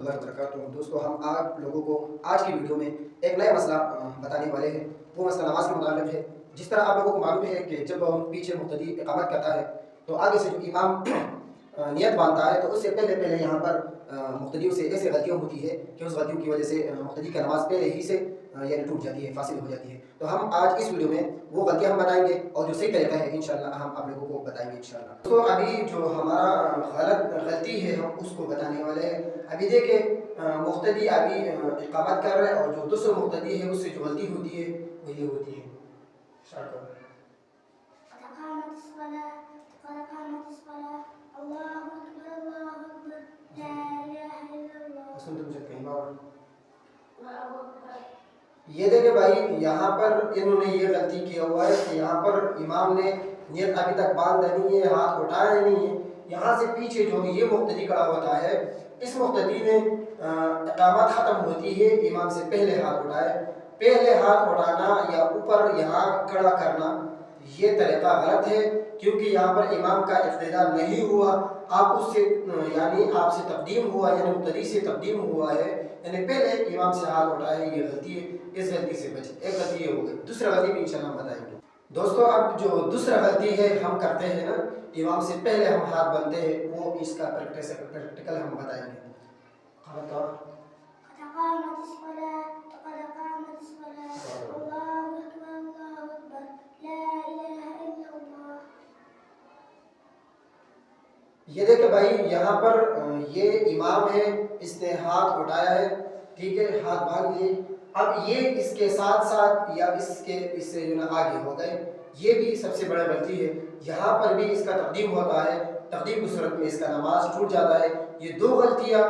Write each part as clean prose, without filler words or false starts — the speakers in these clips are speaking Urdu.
اللہ وبرکاتہ۔ دوستو ہم آپ لوگوں کو آج کی ویڈیو میں ایک نیا مسئلہ بتانے والے ہیں۔ وہ مسئلہ نماز کے متعلق ہے۔ جس طرح آپ لوگوں کو معلوم ہے کہ جب پیچھے مقتدی اقامت کرتا ہے تو آگے سے جو امام نیت باندھتا ہے تو اس سے پہلے یہاں پر مقتدیوں سے ایسے غلطیاں ہوتی ہے کہ اس غلطیوں کی وجہ سے مقتدی کا نماز پہلے ہی سے یعنی ٹوٹ جاتی ہے، فاسد ہو جاتی ہے۔ تو ہم آج اس ویڈیو میں وہ غلطیاں ہم بتائیں گے اور جو صحیح طریقہ ہے انشاءاللہ ہم آپ لوگوں کو بتائیں گے انشاءاللہ۔ تو ابھی جو ہمارا غلطی ہے ہم اس کو بتانے والے ہیں۔ ابھی دیکھیں مقتدی ابھی اقامت کر رہے ہیں اور جو دوسرا مقتدی ہے اس سے جو غلطی ہوتی ہے وہ یہ ہوتی ہے۔ یہ دیکھیں بھائی یہاں پر انہوں نے یہ غلطی کیا ہوا ہے کہ یہاں پر امام نے نیت ابھی تک باندھا نہیں ہے، ہاتھ اٹھایا نہیں ہے۔ یہاں سے پیچھے جو یہ مقتدی کھڑا ہوتا ہے اس مقتدی نے اقامت ختم ہوتی ہے امام سے پہلے ہاتھ اٹھائے۔ پہلے ہاتھ اٹھانا یا اوپر یہاں کھڑا کرنا یہ طریقہ غلط ہے، کیونکہ یہاں پر امام کا اقتداء نہیں ہوا، آپ اس سے یعنی آپ سے تقدیم ہوا، یعنی مقتدی سے تقدیم ہوا ہے، یعنی پہلے امام سے ہاتھ اٹھائے، یہ غلطی ہے۔ اس غلطی سے بچے، ایک غلطی یہ ہو گئی۔ دوسرا غلطی بھی انشاءاللہ ہم بتائیں گے۔ دوستو اب جو دوسرا غلطی ہے ہم کرتے ہیں نا، امام سے پہلے ہم ہاتھ باندھتے ہیں، وہ اس کا پریکٹیکل ہم بتائیں گے۔ یہ دیکھیں بھائی یہاں پر یہ امام ہے، اس نے ہاتھ اٹھایا ہے، ٹھیک ہے، ہاتھ باندھ لیے۔ اب یہ اس کے ساتھ ساتھ یا اس سے جو نا آگے ہو گئے، یہ بھی سب سے بڑا غلطی ہے۔ یہاں پر بھی اس کا تقدیم ہوتا ہے، تقدیم کی صورت میں اس کا نماز ٹوٹ جاتا ہے۔ یہ دو غلطیاں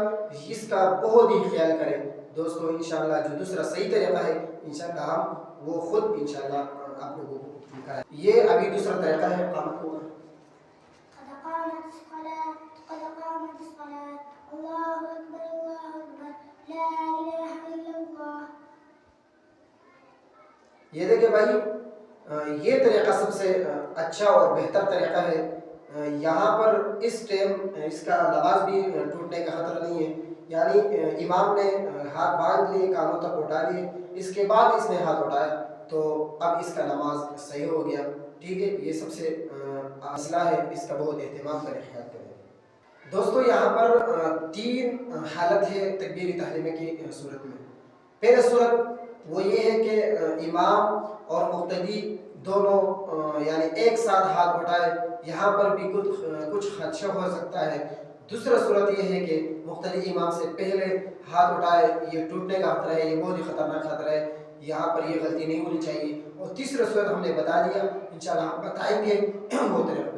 اس کا بہت ہی خیال کریں دوستو۔ انشاءاللہ جو دوسرا صحیح طریقہ ہے انشاءاللہ ہم وہ خود انشاءاللہ آپ لوگوں کو کرائیں۔ یہ ابھی دوسرا طریقہ ہے قامت کو۔ یہ دیکھیں بھائی یہ طریقہ سب سے اچھا اور بہتر طریقہ ہے۔ یہاں پر اس ٹائم اس کا نماز بھی ٹوٹنے کا خطرہ نہیں ہے، یعنی امام نے ہاتھ باندھ لیے، کانوں تک اٹھا لیے، اس کے بعد اس نے ہاتھ اٹھایا تو اب اس کا نماز صحیح ہو گیا، ٹھیک ہے۔ یہ سب سے مسئلہ ہے، اس کا بہت اہتمام کریں، خیال کریں دوستو۔ یہاں پر تین حالت ہے تکبیر تحریمہ کی صورت میں۔ پہلی صورت وہ یہ ہے کہ امام اور مقتدی دونوں یعنی ایک ساتھ ہاتھ اٹھائے، یہاں پر بھی کچھ خدشہ ہو سکتا ہے۔ دوسرا صورت یہ ہے کہ مقتدی امام سے پہلے ہاتھ اٹھائے، یہ ٹوٹنے کا خطرہ ہے، یہ بہت ہی خطرناک خطرہ ہے، یہاں پر یہ غلطی نہیں ہونی چاہیے۔ اور تیسرا صورت ہم نے بتا دیا، انشاءاللہ ہم بتائیں گے وہ طریقہ۔